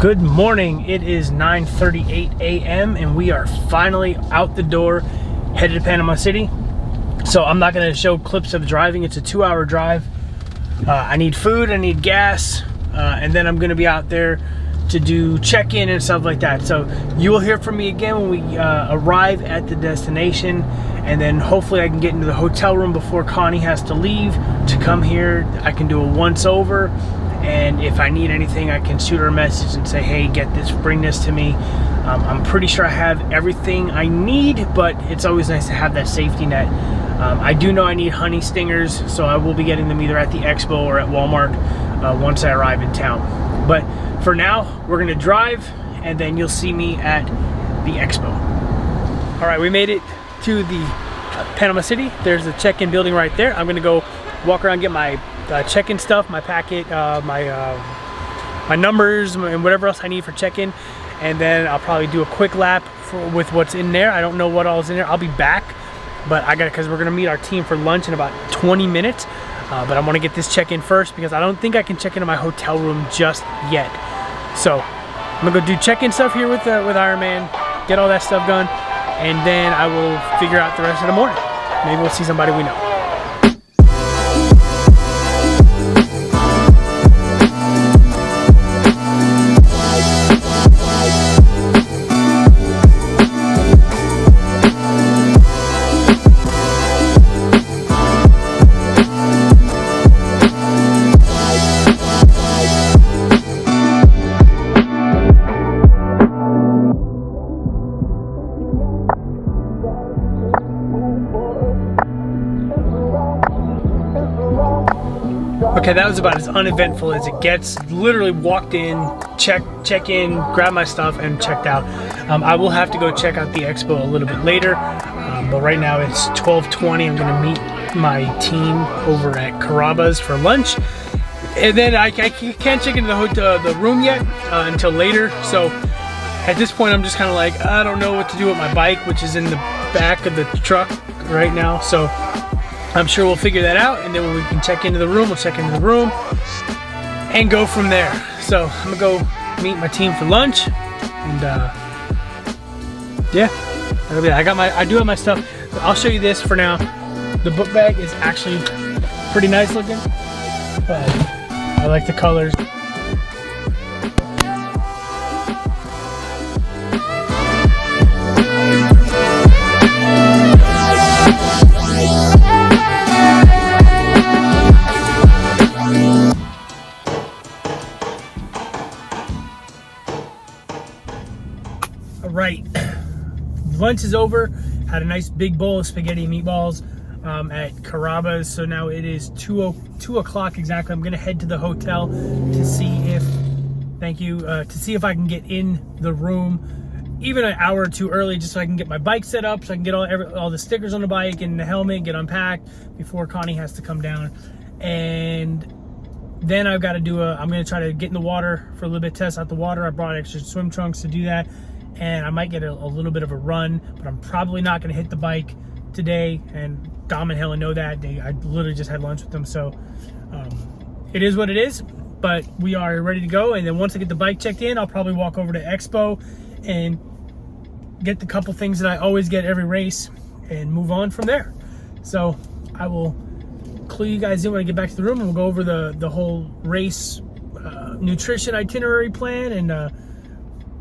Good morning. It is 9:38 a.m. and we are finally out the door, headed to Panama City. So I'm not going to show clips of driving. It's a 2-hour drive. I need food, I need gas, and then I'm going to be out there to do check-in and stuff like that. So you will hear from me again when we arrive at the destination, and then hopefully I can get into the hotel room before Connie has to leave to come here. I can do a once over, and if I need anything I can shoot her a message and say, hey, get this, bring this to me. I'm pretty sure I have everything I need, but it's always nice to have that safety net. I do know I need honey stingers, so I will be getting them either at the Expo or at Walmart once I arrive in town. But for now, we're gonna drive, and then you'll see me at the Expo. All right, we made it to the Panama City. There's the check-in building right there. I'm gonna go walk around, get my check-in stuff, my packet, my numbers, and whatever else I need for check-in, and then I'll probably do a quick lap with what's in there. I don't know what all is in there. I'll be back, but because we're gonna meet our team for lunch in about 20 minutes. But I want to get this check-in first because I don't think I can check into my hotel room just yet. So I'm gonna go do check-in stuff here with Ironman, get all that stuff done, and then I will figure out the rest of the morning. Maybe we'll see somebody we know. Okay, that was about as uneventful as it gets. Literally walked in, check in, grabbed my stuff, and checked out. I will have to go check out the Expo a little bit later, but right now it's 12:20. I'm gonna meet my team over at Carrabba's for lunch, and then I can't check into the room yet until later. So at this point, I'm just kind of like, I don't know what to do with my bike, which is in the back of the truck right now. So I'm sure we'll figure that out, and then when we can check into the room, we'll check into the room and go from there. So I'm gonna go meet my team for lunch, and yeah, that'll be that. I do have my stuff. I'll show you this for now. The book bag is actually pretty nice looking, but I like the colors. Right, lunch is over. Had a nice big bowl of spaghetti and meatballs at Carrabba's. So now it is 2 o'clock exactly. I'm gonna head to the hotel to see if, to see if I can get in the room even an hour or two early, just so I can get my bike set up, so I can get all the stickers on the bike and the helmet, get unpacked before Connie has to come down. And then I've got to I'm gonna try to get in the water for a little bit, test out the water. I brought extra swim trunks to do that. And I might get a little bit of a run, but I'm probably not going to hit the bike today. And Dom and Hale know that. I literally just had lunch with them, so it is what it is. But we are ready to go. And then once I get the bike checked in, I'll probably walk over to Expo and get the couple things that I always get every race and move on from there. So I will clue you guys in when I get back to the room, and we'll go over the whole race nutrition itinerary plan and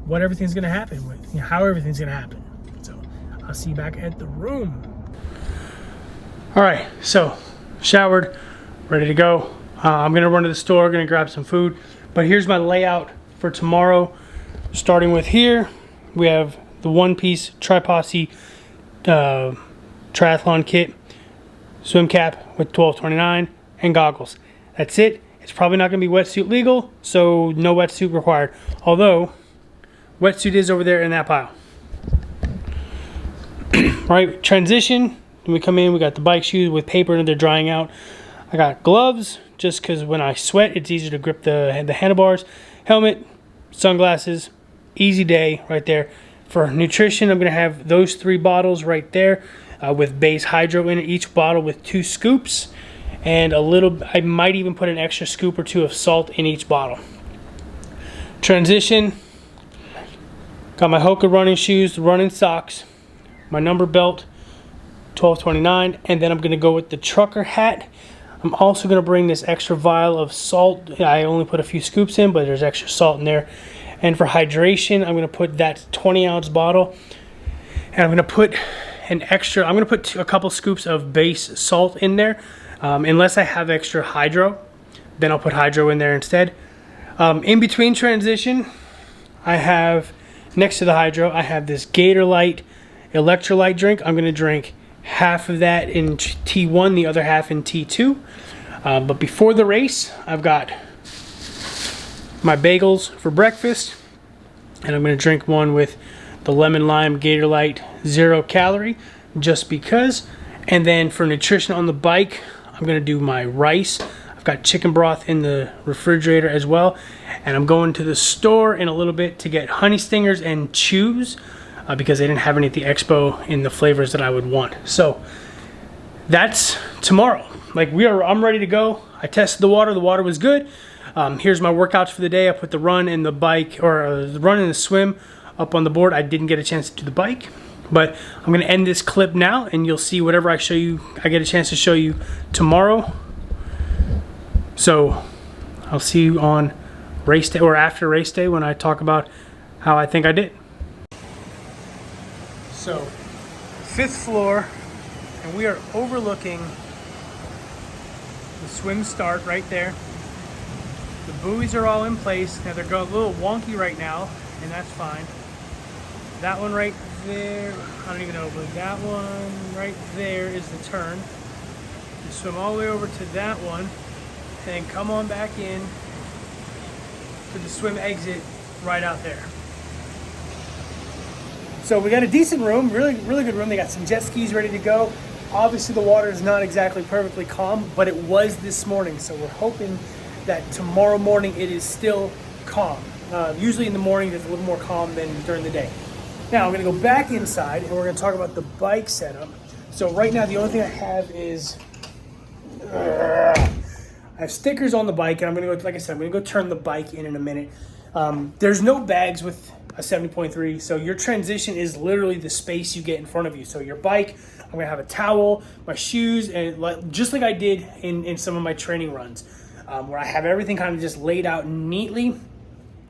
what everything's gonna happen with, how everything's gonna happen. So I'll see you back at the room. All right, so showered, ready to go. I'm gonna run to the store, gonna grab some food. But here's my layout for tomorrow. Starting with here, we have the one-piece Tri-Posse triathlon kit, swim cap with 1229, and goggles. That's it. It's probably not gonna be wetsuit legal, so no wetsuit required. Although, wetsuit is over there in that pile. Right, transition. When we come in, we got the bike shoes with paper and they're drying out. I got gloves, just because when I sweat, it's easier to grip the handlebars. Helmet, sunglasses, easy day right there. For nutrition, I'm gonna have those 3 bottles right there with base hydro in it, each bottle with 2 scoops. And I might even put an extra scoop or 2 of salt in each bottle. Transition. Got my Hoka running shoes, running socks, my number belt, 1229, and then I'm gonna go with the trucker hat. I'm also gonna bring this extra vial of salt. I only put a few scoops in, but there's extra salt in there. And for hydration, I'm gonna put that 20-ounce bottle, and I'm gonna put a couple scoops of base salt in there. Unless I have extra hydro, then I'll put hydro in there instead. In between transition, I have, next to the hydro, I have this Gatorlyte electrolyte drink. I'm gonna drink half of that in T1, the other half in T2. But before the race, I've got my bagels for breakfast, and I'm gonna drink one with the lemon lime Gatorlyte 0 calorie, just because. And then for nutrition on the bike, I'm gonna do my rice. I've got chicken broth in the refrigerator as well, and I'm going to the store in a little bit to get honey stingers and chews because they didn't have any at the Expo in the flavors that I would want. So that's tomorrow. I'm ready to go. I tested the water was good. Here's my workouts for the day. I put the run and the bike, or the run and the swim up on the board. I didn't get a chance to do the bike, but I'm going to end this clip now, and you'll see whatever I get a chance to show you tomorrow. So I'll see you on race day, or after race day, when I talk about how I think I did. So 5th floor, and we are overlooking the swim start right there. The buoys are all in place. Now they're going a little wonky right now, and that's fine. That one right there, I don't even know, but that one right there is the turn. You swim all the way over to that one, and then come on back in to the swim exit right out there. So we got a decent room, really good room. They got some jet skis ready to go. Obviously the water is not exactly perfectly calm, but it was this morning. So we're hoping that tomorrow morning it is still calm. Usually in the morning it's a little more calm than during the day. Now I'm gonna go back inside, and we're gonna talk about the bike setup. So right now the only thing I have is, I have stickers on the bike, and I'm gonna go, like I said, I'm gonna go turn the bike in a minute. There's no bags with a 70.3, so your transition is literally the space you get in front of you. So your bike, I'm gonna have a towel, my shoes, and just like I did in some of my training runs, where I have everything kind of just laid out neatly,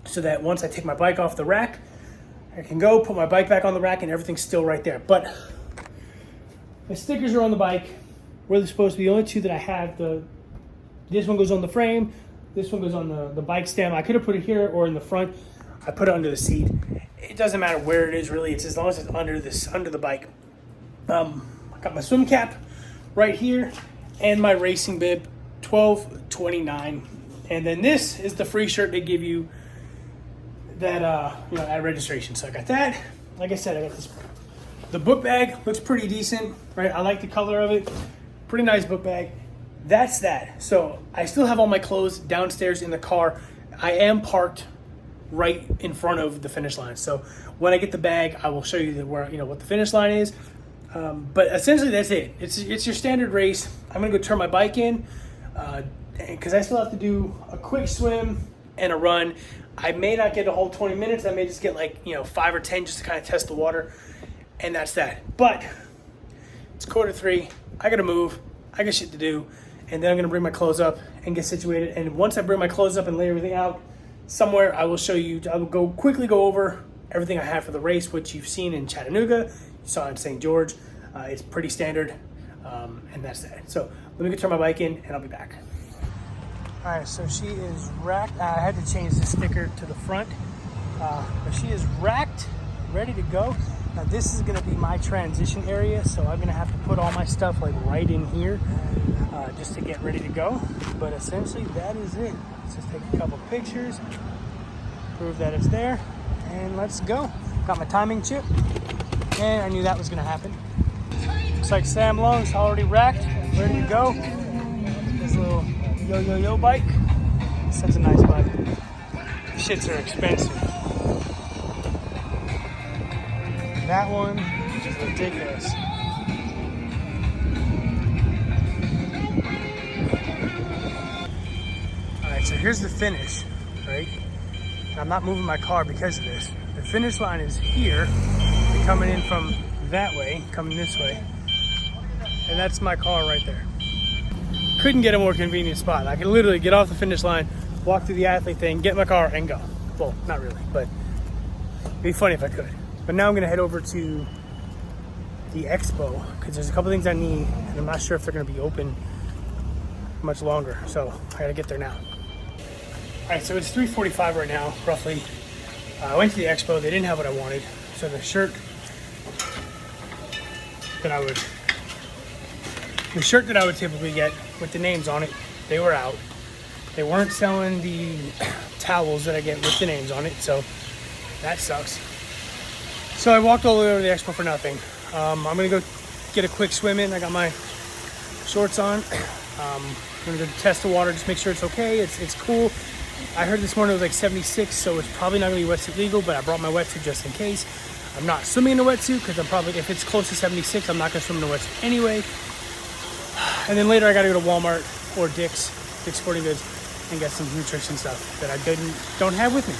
so that once I take my bike off the rack, I can go put my bike back on the rack and everything's still right there. But my stickers are on the bike. We're supposed to be the only two that I have. This one goes on the frame, this one goes on the bike stem. I could have put it here or in the front. I put it under the seat. It doesn't matter where it is really. It's as long as it's under the bike. I got my swim cap right here and my racing bib, 1229. And then this is the free shirt they give you that at registration. So I got that. Like I said, I got this. The book bag looks pretty decent, right? I like the color of it. Pretty nice book bag. That's that. So I still have all my clothes downstairs in the car. I am parked right in front of the finish line. So when I get the bag, I will show you what the finish line is. But essentially that's it. It's your standard race. I'm gonna go turn my bike in because I still have to do a quick swim and a run. I may not get a whole 20 minutes. I may just get 5 or 10 just to kind of test the water, and that's that. But it's 2:45. I gotta move. I got shit to do, and then I'm gonna bring my clothes up and get situated. And once I bring my clothes up and lay everything out somewhere, I will show you. I will quickly go over everything I have for the race, which you've seen in Chattanooga, you saw in St. George. It's pretty standard, and that's that. So let me go turn my bike in, and I'll be back. All right, so she is racked. I had to change the sticker to the front, but she is racked, ready to go. Now this is gonna be my transition area, so I'm gonna have to put all my stuff right in here just to get ready to go. But essentially that is it. Let's just take a couple pictures, prove that it's there, and let's go. Got my timing chip, and I knew that was gonna happen. Looks like Sam Long's already racked, ready to go. This little yo bike. That's a nice bike. Shits are expensive. That one is ridiculous. Alright, so here's the finish, right? I'm not moving my car because of this. The finish line is here, coming in from that way, coming this way, and that's my car right there. Couldn't get a more convenient spot. I could literally get off the finish line, walk through the athlete thing, get in my car, and go. Well, not really, but it'd be funny if I could. But now I'm gonna head over to the Expo because there's a couple things I need, and I'm not sure if they're gonna be open much longer, so I gotta get there now. All right, so it's 3:45 right now, roughly. I went to the Expo. They didn't have what I wanted, so the shirt that I would typically get with the names on it, they were out. They weren't selling the towels that I get with the names on it, so that sucks. So I walked all the way over to the Expo for nothing. I'm gonna go get a quick swim in. I got my shorts on. I'm gonna go test the water, just make sure it's okay. It's cool. I heard this morning it was like 76, so it's probably not gonna be wetsuit legal, but I brought my wetsuit just in case. I'm not swimming in a wetsuit because I'm probably, if it's close to 76, I'm not gonna swim in a wetsuit anyway. And then later I gotta go to Walmart or Dick's Sporting Goods and get some nutrition stuff that I don't have with me.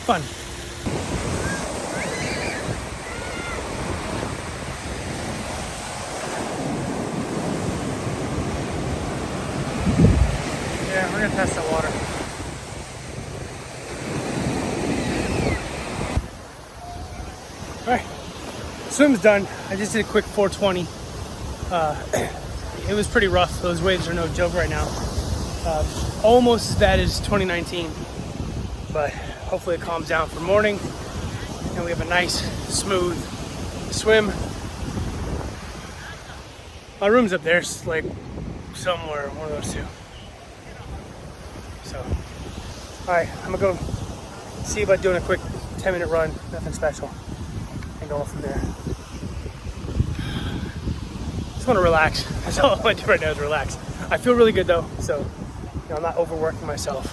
Fun. Yeah, we're gonna test that water. All right, swim's done. I just did a quick 420. It was pretty rough. Those waves are no joke right now. Almost as bad as 2019, but hopefully it calms down for morning and we have a nice, smooth swim. My room's up there, it's like somewhere, one of those two. So, all right, I'm gonna go see about doing a quick 10-minute run, nothing special, and going from there. Just want to relax. That's all I want to do right now is relax. I feel really good though, so you know, I'm not overworking myself.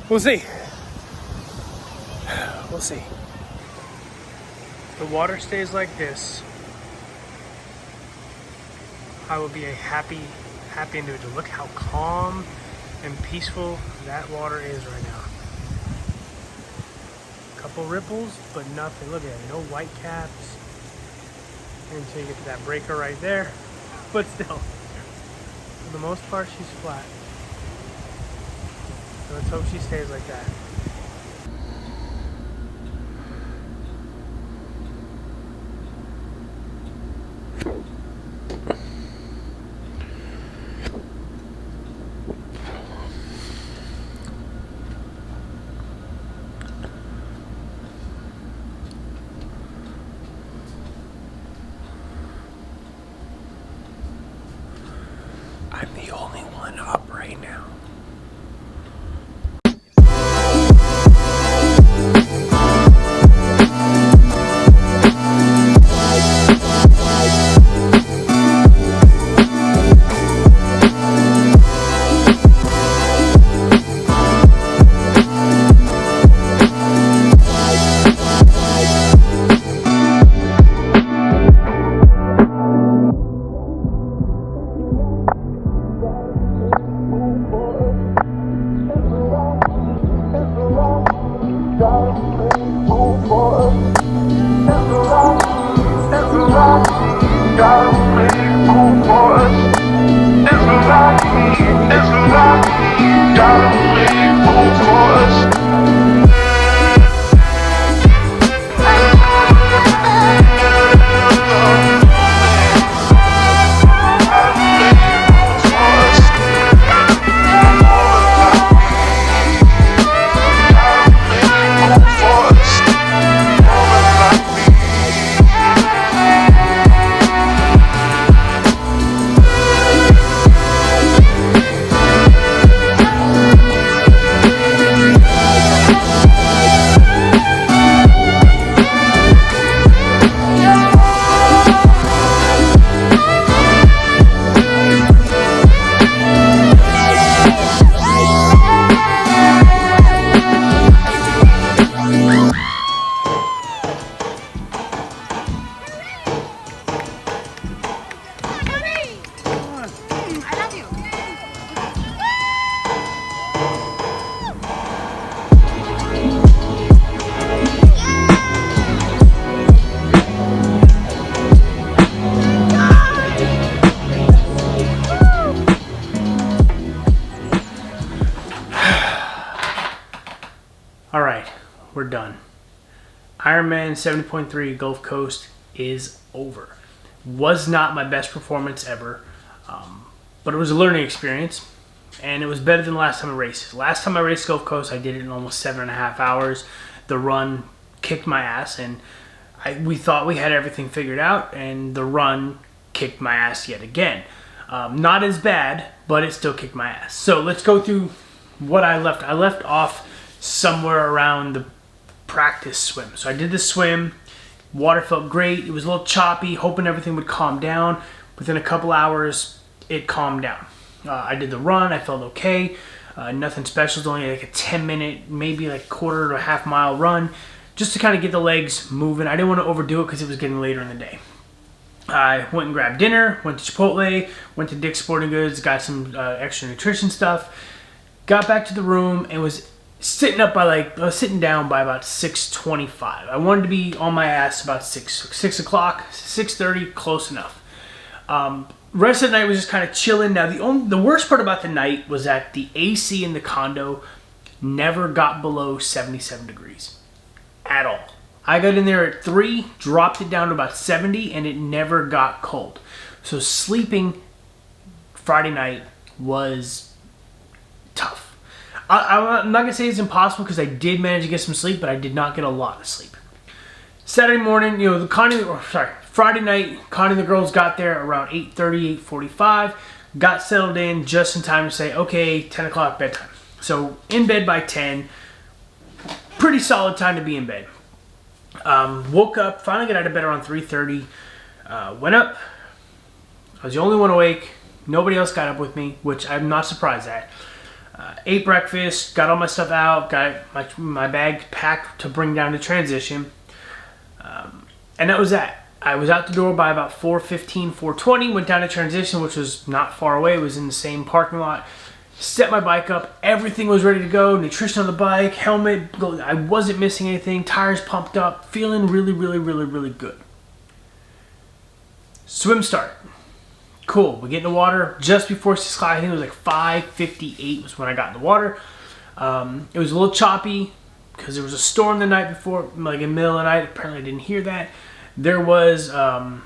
We'll see. We'll see. The water stays like this, I will be a happy individual. Look how calm and peaceful that water is right now. Couple ripples, but nothing. Look at it, no white caps. Until you get to that breaker right there. But still, for the most part, she's flat. So let's hope she stays like that. I'm the only one up right now. Ironman 70.3 Gulf Coast is over. Was not my best performance ever, but it was a learning experience, and it was better than last time I raced. Last time I raced Gulf Coast, I did it in almost 7.5 hours. The run kicked my ass, and we thought we had everything figured out, and the run kicked my ass yet again. Not as bad, but it still kicked my ass. So let's go through what I left. I left off somewhere around the practice swim. So I did the swim. Water felt great. It was a little choppy, hoping everything would calm down. Within a couple hours, it calmed down. I did the run. I felt okay. Nothing special. It was only like a 10-minute, maybe like quarter to a half mile run, just to kind of get the legs moving. I didn't want to overdo it because it was getting later in the day. I went and grabbed dinner, went to Chipotle, went to Dick's Sporting Goods, got some extra nutrition stuff, got back to the room, and was sitting down by about 6:25. I wanted to be on my ass about 6 o'clock, 6:30, close enough. Rest of the night was just kind of chilling. Now the worst part about the night was that the AC in the condo never got below 77 degrees at all. I got in there at 3, dropped it down to about 70, and it never got cold. So sleeping Friday night was tough. I'm not going to say it's impossible because I did manage to get some sleep, but I did not get a lot of sleep. Saturday morning, Friday night, Connie and the girls got there around 8:30, 8:45, got settled in just in time to say, okay, 10 o'clock bedtime. So in bed by 10, pretty solid time to be in bed. Woke up, finally got out of bed around 3:30, went up. I was the only one awake. Nobody else got up with me, which I'm not surprised at. Ate breakfast, got all my stuff out, got my bag packed to bring down to transition. And that was that. I was out the door by about 4:15, 4:20, went down to transition, which was not far away. It was in the same parking lot. Set my bike up. Everything was ready to go. Nutrition on the bike, helmet. I wasn't missing anything. Tires pumped up. Feeling really, really, really, really good. Swim start. Cool. We get in the water just before 6 o'clock. I think it was like 5:58 was when I got in the water. It was a little choppy because there was a storm the night before, like in the middle of the night. Apparently I didn't hear that. There was a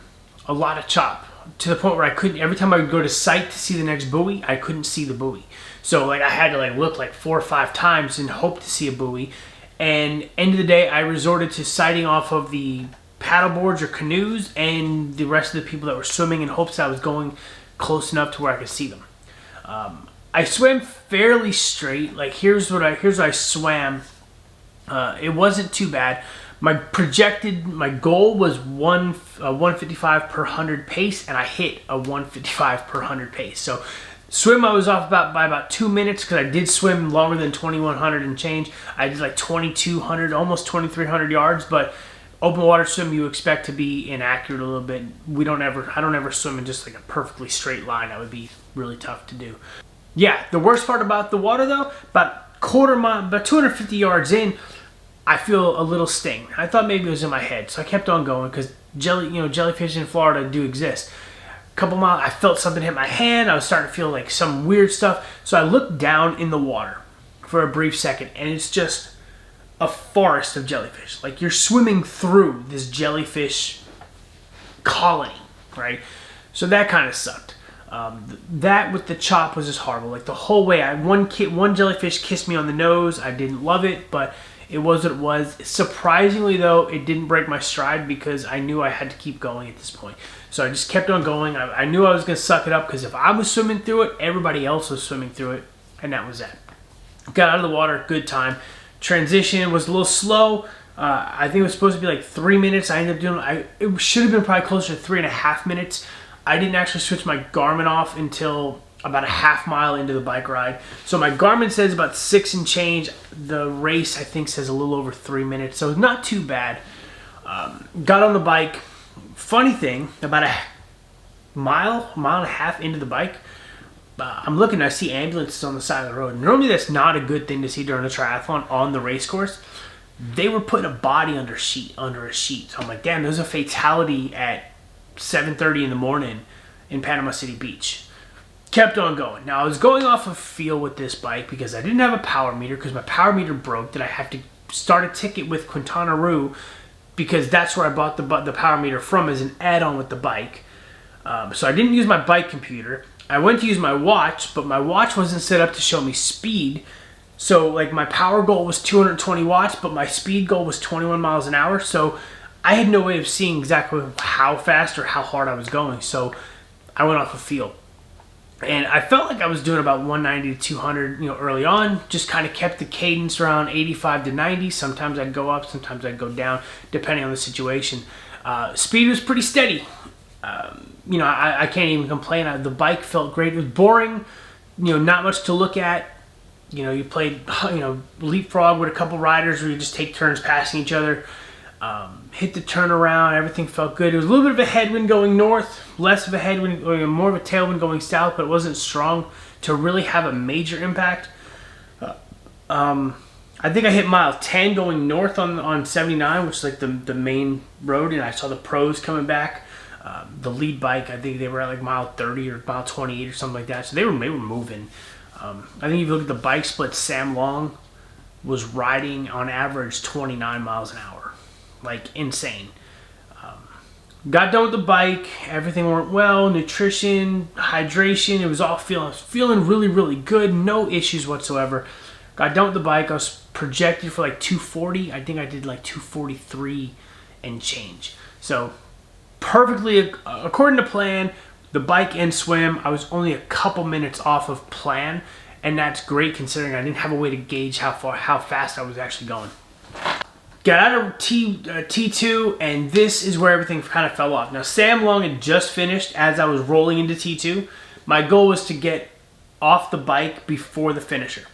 lot of chop to the point where I couldn't, every time I would go to sight to see the next buoy, I couldn't see the buoy. So like I had to like look like 4 or 5 times and hope to see a buoy. And end of the day, I resorted to sighting off of the paddle boards or canoes and the rest of the people that were swimming in hopes I was going close enough to where I could see them. I swam fairly straight. Like here's what I swam. It wasn't too bad. My goal was 155 per 100 pace, and I hit a 155 per 100 pace. So swim I was off by about 2 minutes because I did swim longer than 2,100 and change. I did like 2,200, almost 2,300 yards, but open water swim you expect to be inaccurate a little bit. I don't ever swim in just like a perfectly straight line. That would be really tough to do. Yeah, the worst part about the water though, about 250 yards in, I feel a little sting. I thought maybe it was in my head, so I kept on going because jellyfish in Florida do exist. A couple miles, I felt something hit my hand. I was starting to feel like some weird stuff. So I looked down in the water for a brief second, and it's just a forest of jellyfish. Like you're swimming through this jellyfish colony, right? So that kind of sucked. That with the chop was just horrible. Like the whole way, one jellyfish kissed me on the nose. I didn't love it, but it was what it was. Surprisingly, though, it didn't break my stride because I knew I had to keep going at this point. So I just kept on going. I knew I was going to suck it up because if I was swimming through it, everybody else was swimming through it, and that was that. Got out of the water, good time. Transition was a little slow. I think it was supposed to be like 3 minutes. I ended up doing, it should have been probably closer to 3.5 minutes. I didn't actually switch my Garmin off until about a half mile into the bike ride. So my Garmin says about 6 and change. The race, I think, says a little over 3 minutes. So not too bad. Got on the bike. Funny thing, about a mile and a half into the bike, I'm looking, I see ambulances on the side of the road. Normally that's not a good thing to see during a triathlon on the race course. They were putting a body under a sheet. So I'm like, damn, there's a fatality at 7:30 in the morning in Panama City Beach. Kept on going. Now I was going off of feel with this bike because I didn't have a power meter because my power meter broke. That I have to start a ticket with Quintana Roo because that's where I bought the power meter from as an add-on with the bike. So I didn't use my bike computer. I went to use my watch, but my watch wasn't set up to show me speed. So like my power goal was 220 watts, but my speed goal was 21 miles an hour. So I had no way of seeing exactly how fast or how hard I was going. So I went off a feel. And I felt like I was doing about 190 to 200, early on. Just kind of kept the cadence around 85 to 90. Sometimes I'd go up, sometimes I'd go down, depending on the situation. Speed was pretty steady. I can't even complain. The bike felt great. It was boring, not much to look at. You played, leapfrog with a couple riders where you just take turns passing each other. Hit the turnaround, everything felt good. It was a little bit of a headwind going north, less of a headwind, or more of a tailwind going south, but it wasn't strong to really have a major impact. I think I hit mile 10 going north on 79, which is like the main road, and I saw the pros coming back. The lead bike, I think they were at like mile 30 or mile 28 or something like that, so they were moving. I think if you look at the bike split, Sam Long was riding on average 29 miles an hour. Like insane. Got done with the bike, everything went well, nutrition, hydration, it was all feeling really, really good, no issues whatsoever. Got done with the bike, I was projected for like 240, I think I did like 243 and change. So perfectly according to plan, the bike and swim, I was only a couple minutes off of plan, and that's great considering I didn't have a way to gauge how fast I was actually going. Got out of T2, and this is where everything kind of fell off. Now, Sam Long had just finished as I was rolling into T2. My goal was to get off the bike before the finisher.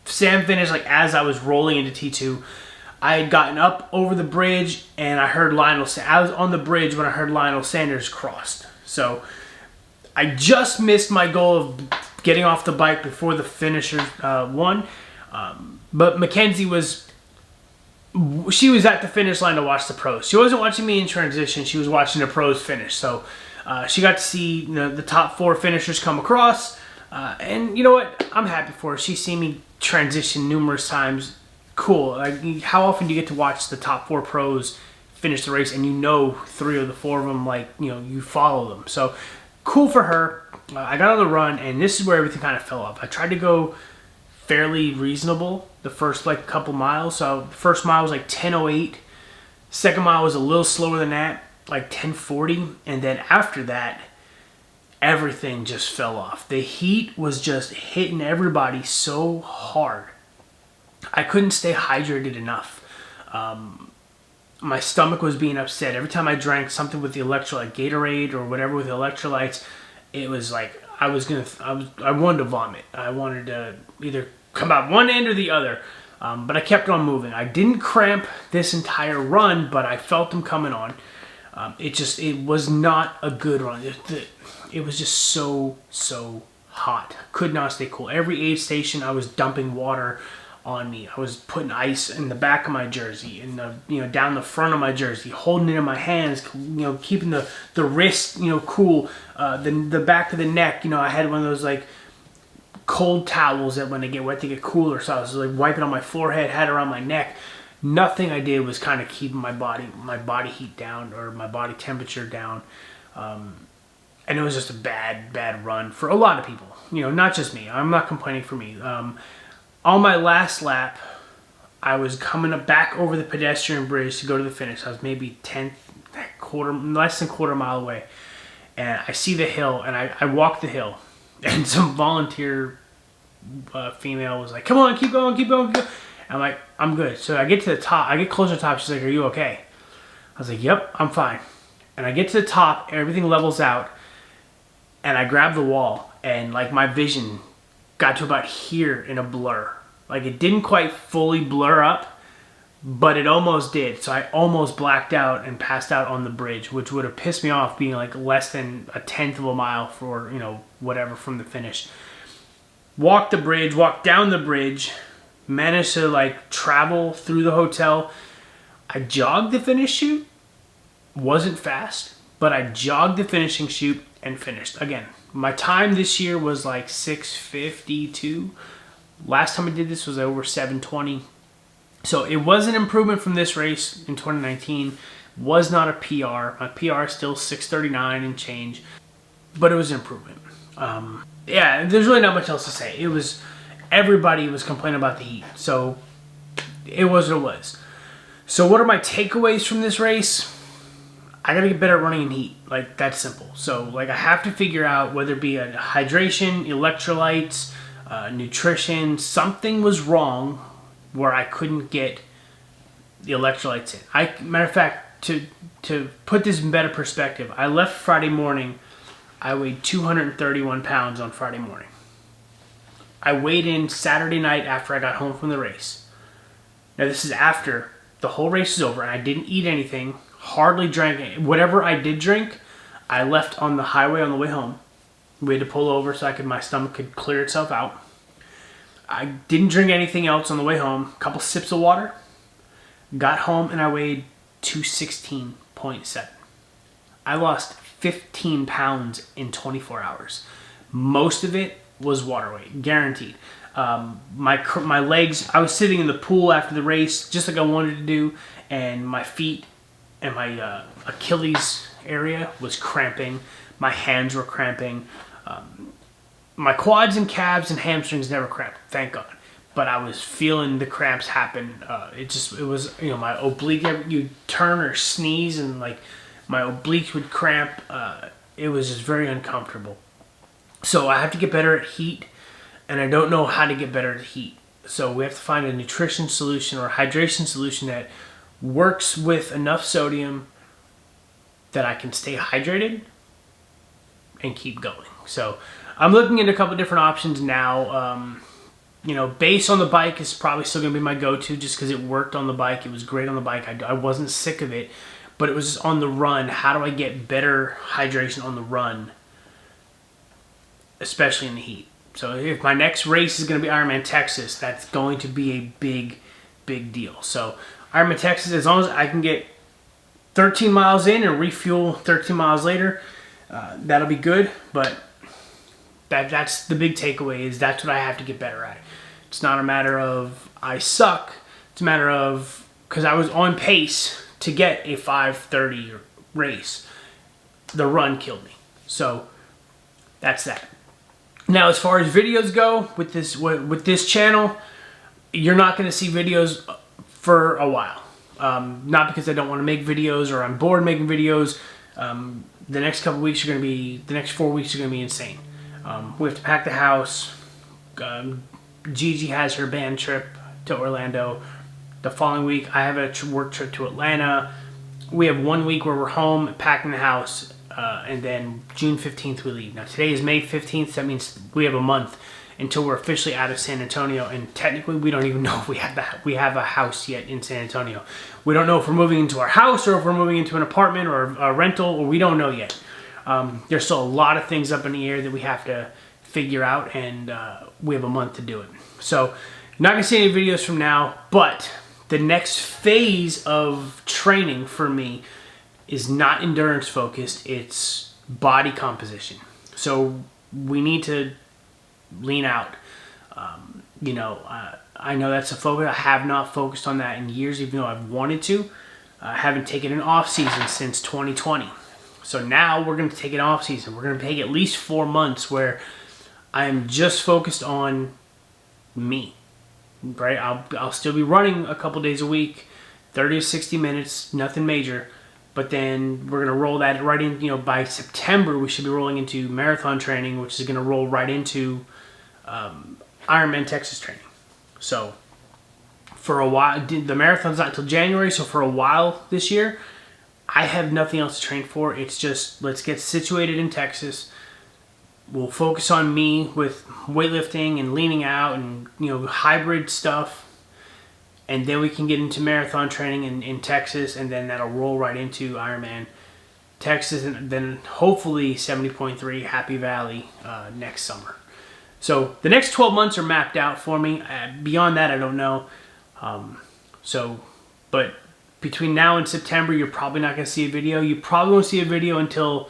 Sam finished like as I was rolling into T2. I had gotten up over the bridge, and I heard I was on the bridge when I heard Lionel Sanders crossed. So I just missed my goal of getting off the bike before the finisher won. But Mackenzie was at the finish line to watch the pros. She wasn't watching me in transition. She was watching the pros finish. So she got to see the top 4 finishers come across. And you know what? I'm happy for her. She's seen me transition numerous times. Cool. Like, how often do you get to watch the top 4 pros finish the race and 3 of the 4 of them, you follow them. So cool for her. I got on the run, and this is where everything kind of fell off. I tried to go fairly reasonable the first couple miles. So the first mile was like 10:08. Second mile was a little slower than that, like 10:40. And then after that, everything just fell off. The heat was just hitting everybody so hard. I couldn't stay hydrated enough. My stomach was being upset. Every time I drank something with the electrolyte, Gatorade or whatever with the electrolytes, it was like I wanted to vomit. I wanted to either come out one end or the other. But I kept on moving. I didn't cramp this entire run, but I felt them coming on. It was not a good run. It was just so hot. Could not stay cool. Every aid station, I was dumping water on me. I was putting ice in the back of my jersey, in the down the front of my jersey, holding it in my hands, keeping the wrist cool, the back of the neck. I had one of those like cold towels that when they get wet they get cooler, so I was like wiping on my forehead, had it around my neck. Nothing I did was kind of keeping my body heat down or my body temperature down, and it was just a bad run for a lot of people. Not just me. I'm not complaining for me. On my last lap, I was coming back over the pedestrian bridge to go to the finish. I was maybe less than quarter mile away. And I see the hill, and I walk the hill. And some volunteer female was like, come on, keep going, keep going, keep going. I'm like, I'm good. So I get to the top. I get closer to the top. She's like, are you okay? I was like, yep, I'm fine. And I get to the top, everything levels out. And I grab the wall, and my vision got to about here in a blur. It didn't quite fully blur up, but it almost did. So I almost blacked out and passed out on the bridge, which would have pissed me off being less than a 1/10 of a mile for, whatever from the finish. Walked the bridge, walked down the bridge, managed to travel through the hotel. I jogged the finish chute. Wasn't fast, but I jogged the finishing chute and finished. Again, my time this year was 6:52. Last time I did this was over 7:20. So it was an improvement from this race in 2019. Was not a PR. My PR is still 6:39 and change, but it was an improvement. Yeah, there's really not much else to say. Everybody was complaining about the heat, so it was what it was. So what are my takeaways from this race? I gotta get better at running in heat. Like, that's simple. So, like, I have to figure out whether it be a hydration, electrolytes, nutrition. Something was wrong where I couldn't get the electrolytes in. Matter of fact, to put this in better perspective, I left Friday morning. I weighed 231 pounds on Friday morning. I weighed in Saturday night after I got home from the race. Now, this is after the whole race is over and I didn't eat anything, hardly drank it. Whatever I did drink, I left on the highway on the way home. We had to pull over so my stomach could clear itself out. I didn't drink anything else on the way home. A couple sips of water. Got home and I weighed 216.7. I lost 15 pounds in 24 hours. Most of it was water weight, guaranteed. My legs, I was sitting in the pool after the race, just like I wanted to do, and my feet and my Achilles area was cramping. My hands were cramping. My quads and calves and hamstrings never cramped, thank God. But I was feeling the cramps happen. It was, my oblique, you turn or sneeze and like my obliques would cramp. It was just very uncomfortable. So I have to get better at heat, and I don't know how to get better at heat. So we have to find a nutrition solution or a hydration solution that works with enough sodium that I can stay hydrated and keep going. So I'm looking into a couple different options now. Base on the bike is probably still going to be my go-to just because it worked on the bike. It was great on the bike. I wasn't sick of it, but it was just on the run. How do I get better hydration on the run, especially in the heat? So if my next race is going to be Ironman Texas, that's going to be a big, big deal. So Ironman Texas, as long as I can get 13 miles in and refuel 13 miles later, that'll be good. But that's the big takeaway, is that's what I have to get better at. It's not a matter of I suck. It's a matter of, because I was on pace to get a 5:30 race. The run killed me. So that's that. Now, as far as videos go with this channel, you're not going to see videos for a while. Not because I don't want to make videos or I'm bored making videos. The next 4 weeks are going to be insane. We have to pack the house. Gigi has her band trip to Orlando. The following week, I have a work trip to Atlanta. We have 1 week where we're home, packing the house, and then June 15th we leave. Now, today is May 15th. That means we have a month until we're officially out of San Antonio, and technically we don't even know if we have a house yet in San Antonio. We don't know if we're moving into our house or if we're moving into an apartment or a rental, or we don't know yet. There's still a lot of things up in the air that we have to figure out, and we have a month to do it. So, not going to see any videos from now, but the next phase of training for me is not endurance focused, it's body composition. So, we need to lean out. I know that's a focus. I have not focused on that in years, even though I've wanted to. I haven't taken an off season since 2020. So now we're going to take an off season. We're going to take at least 4 months where I am just focused on me, right? I'll still be running a couple days a week, 30 to 60 minutes, nothing major. But then we're going to roll that right in, by September, we should be rolling into marathon training, which is going to roll right into Ironman Texas training. So for a while, the marathon's not until January, so for a while this year, I have nothing else to train for. It's just, let's get situated in Texas. We'll focus on me with weightlifting and leaning out and, hybrid stuff. And then we can get into marathon training in Texas, and then that'll roll right into Ironman Texas, and then hopefully 70.3 Happy Valley next summer. So the next 12 months are mapped out for me. Beyond that, I don't know. But between now and September, you're probably not going to see a video. You probably won't see a video until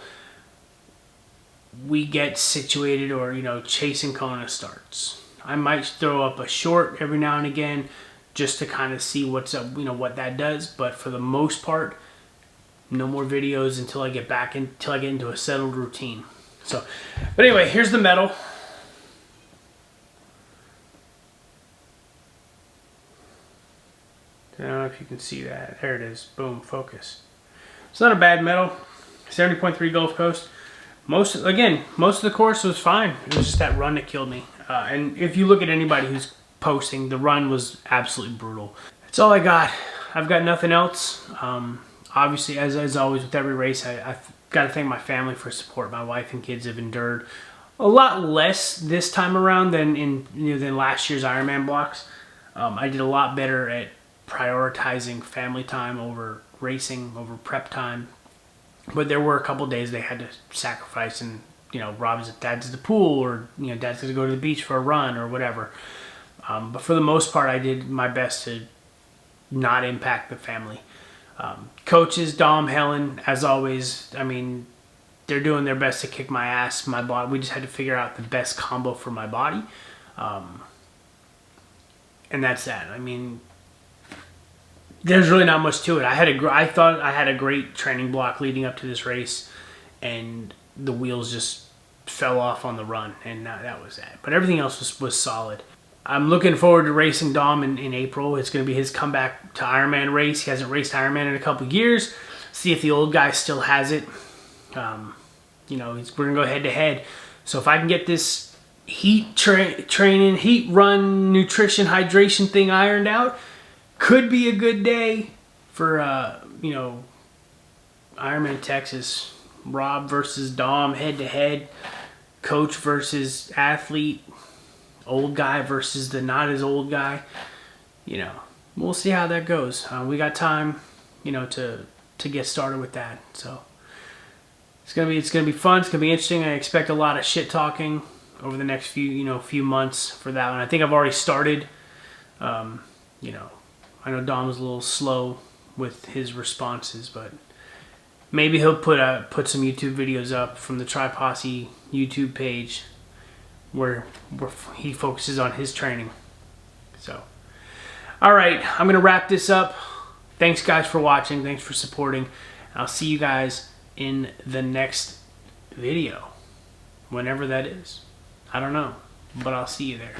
we get situated or, Chasing Kona starts. I might throw up a short every now and again, just to kind of see what's up, what that does. But for the most part, no more videos until I get into a settled routine. So, but anyway, here's the medal. I don't know if you can see that. There it is. Boom, focus. It's not a bad medal. 70.3 Gulf Coast. Most of the course was fine. It was just that run that killed me. And if you look at anybody who's posting, the run was absolutely brutal. That's all I got. I've got nothing else. Obviously, as always with every race, I've got to thank my family for support. My wife and kids have endured a lot less this time around than than last year's Ironman blocks. I did a lot better at prioritizing family time over racing, over prep time. But there were a couple days they had to sacrifice, and Rob's dad's at the pool, or dad's going to go to the beach for a run or whatever. But for the most part, I did my best to not impact the family. Coaches, Dom, Helen, as always, I mean, they're doing their best to kick my ass, my body. We just had to figure out the best combo for my body. And that's that. I mean, there's really not much to it. I thought I had a great training block leading up to this race, and the wheels just fell off on the run, and that was that. But everything else was solid. I'm looking forward to racing Dom in April. It's going to be his comeback to Ironman race. He hasn't raced Ironman in a couple of years. See if the old guy still has it. We're going to go head to head. So if I can get this heat training, heat run, nutrition, hydration thing ironed out, could be a good day for, Ironman Texas. Rob versus Dom head to head. Coach versus athlete. Old guy versus the not as old guy. We'll see how that goes. We got time, to get started with that. So it's gonna be fun. It's gonna be interesting. I expect a lot of shit talking over the next few months for that one. I think I've already started. I know Dom's a little slow with his responses, but maybe he'll put some YouTube videos up from the Tri Posse YouTube page where he focuses on his training. So, all right, I'm going to wrap this up. Thanks, guys, for watching. Thanks for supporting. I'll see you guys in the next video, whenever that is. I don't know, but I'll see you there.